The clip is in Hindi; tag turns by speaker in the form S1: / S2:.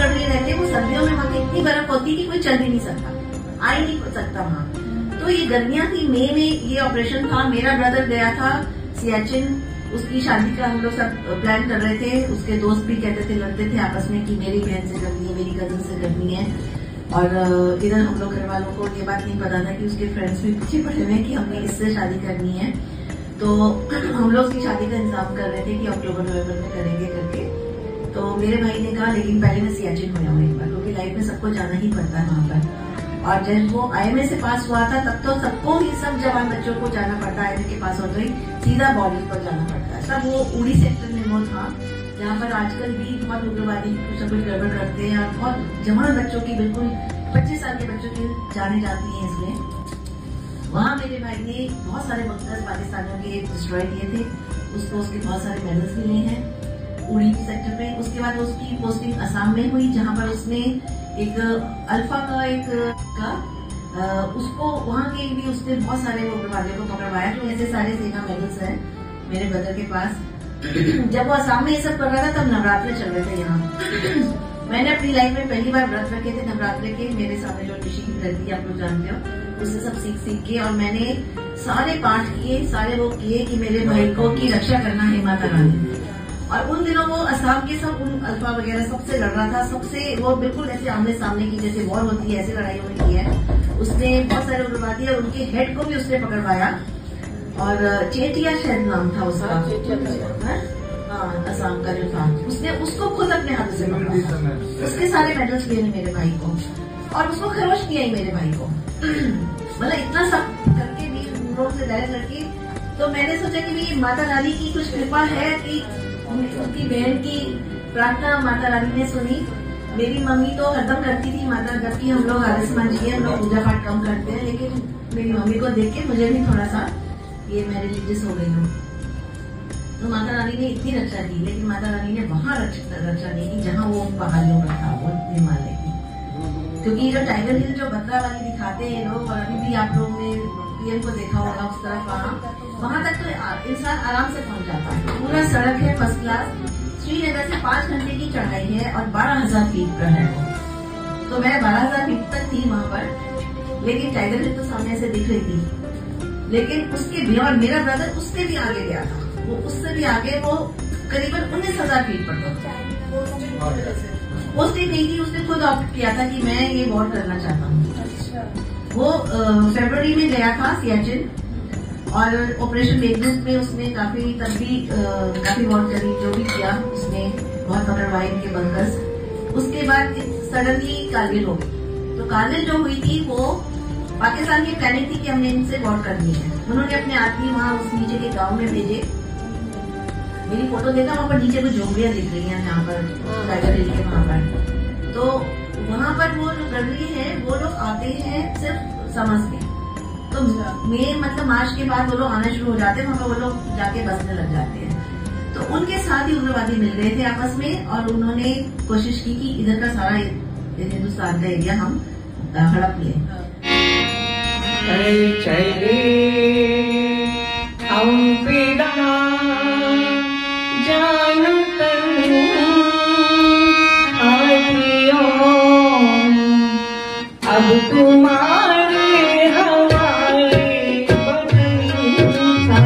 S1: गढ़ी रहते, वो सर्दियों में वहाँ पे इतनी बर्फ होती कि कोई चल भी नहीं सकता, आ ही नहीं सकता वहाँ। तो ये गर्मियां थी, मई में ये ऑपरेशन था। मेरा ब्रदर गया था सियाचिन, उसकी शादी का हम लोग सब प्लान कर रहे थे। उसके दोस्त भी कहते थे, लड़ते थे आपस में कि मेरी बहन से करनी है, मेरी कजन से करनी है। और इधर हम लोग घर वालों को ये बात नहीं पता था कि उसके फ्रेंड्स भी पीछे पड़े हुए कि हमने इससे शादी करनी है। तो हम लोग उसकी शादी का इंतजाम कर रहे थे कि अक्टूबर नवंबर में करेंगे करके। तो मेरे भाई ने कहा लेकिन पहले मैं सियाचिन हो जाऊँ एक बार, क्योंकि लाइफ में सबको जाना ही पड़ता है वहाँ पर। और जब वो IMA से पास हुआ था तब तो सबको ही, सब जवान बच्चों को जाना पड़ता है। IMA के पास होते ही सीधा बॉर्डर पर जाना पड़ता है। सब वो उड़ी सेक्टर में वो था जहाँ पर आजकल भी बहुत उग्रवादी कुछ न कुछ गड़बड़ करते हैं और बहुत जवान बच्चों की, बिल्कुल 25 साल के बच्चों की जाने जाती है इसमें। वहाँ मेरे भाई ने बहुत सारे बंकर्स पाकिस्तानियों के डिस्ट्रॉय किए थे, उसको उसके बहुत सारे मेडल्स मिले हैं उड़ी सेक्टर में। उसके बाद उसकी पोस्टिंग असम में हुई, जहाँ पर उसने एक अल्फा का उसको वहाँ के भी उसने बहुत सारे उग्रवादियों को पकड़वाया। तो ऐसे सारे सेना मेडल्स हैं मेरे ब्रदर के पास। जब वो असम में ये सब कर रहा था तब नवरात्रे चल रहे थे यहाँ। मैंने अपनी लाइफ में पहली बार व्रत रखे थे नवरात्रे के। मेरे सामने जो ऋषि की रहती है आप लोग जानते हो, उससे सब सीख के, और मैंने सारे पाठ किए, सारे वो किए कि मेरे भाई को की रक्षा करना है माता रानी। और उन दिनों वो असम के सब उन अल्फा वगैरह सबसे लड़ रहा था, सबसे वो बिल्कुल ऐसे आमने सामने की जैसे वॉर होती है ऐसे लड़ाइयों में की है उसने। बहुत सारे उग्रवादी और उनके हेड को भी उसने पकड़वाया। और चेटिया शायद नाम था उसका, असम का जो था, उसने उसको खुद अपने हाथ से पकड़ा। उसके सारे मेडल्स दिए मेरे भाई को और उसको खरोश किया ही मेरे भाई को। मतलब इतना सब करके भी लोग से डायरेक्ट करके, तो मैंने सोचा कि भी माता रानी की कुछ कृपा है कि उनकी बहन की प्रार्थना माता रानी ने सुनी। मेरी मम्मी तो हरदम करती थी माता, जबकि हम लोग आदर्श मान जी हम लोग पूजा पाठ कम करते हैं, लेकिन मेरी मम्मी को देख के मुझे भी थोड़ा सा ये मैं रिलीजियस हो गई हूँ। तो माता रानी ने इतनी रक्षा की, लेकिन माता रानी ने वहाँ रक्षा नहीं की जहाँ वो पहाड़ियों पर था, वो हिमालय की। क्योंकि जो टाइगर हिल जो बत्रा वाली दिखाते हैं लोग, और अभी भी आप लोग ने PM को देखा होगा उस तरफ, वहाँ तक तो इंसान आराम से पहुँच जाता है। पूरा सड़क है फर्स्ट क्लास। श्रीनगर से 5 घंटे की चढ़ाई है और 12,000 फीट पर है। तो मैं 12,000 फीट तक थी वहाँ पर, लेकिन टाइगर हिल तो सामने से दिख रही थी। लेकिन उसके बियॉन्ड मेरा ब्रदर उससे भी आगे गया था, वो उससे भी आगे, वो करीबन 19,000 फीट पर था। पोस्टिंग नहीं थी, उसने खुद ऑप्ट किया था कि मैं ये वॉर करना चाहता हूँ। वो फरवरी में गया था सियाचिन, और ऑपरेशन मेघदूत में उसने काफी तब भी काफी वॉर करी, जो भी किया उसने बहुत पकड़वाई उनके बंकर्स। उसके बाद सडनली कारगिल हो गई। तो कारगिल जो हुई थी वो पाकिस्तान की प्लानिंग थी कि हमने इनसे वॉर करनी है। उन्होंने अपने आदमी वहाँ उस नीचे के गाँव में भेजे। मेरी फोटो देखा, वहाँ पर नीचे कुछ झोंपड़ियाँ दिख रही हैं यहाँ पर टाइगर हिल के वहाँ पर। तो वहाँ पर वो जो गढ़ी है वो लोग आते हैं सिर्फ समझ के। तो मई मतलब मार्च के बाद वो लोग आना शुरू हो जाते हैं, वहाँ पर वो लोग जाके बसने लग जाते हैं। तो उनके साथ ही उग्रवादी मिल रहे थे आपस में, और उन्होंने कोशिश की कि इधर का सारा हिंदुस्तान का एरिया हम हड़प लें।
S2: अब तुम्हारा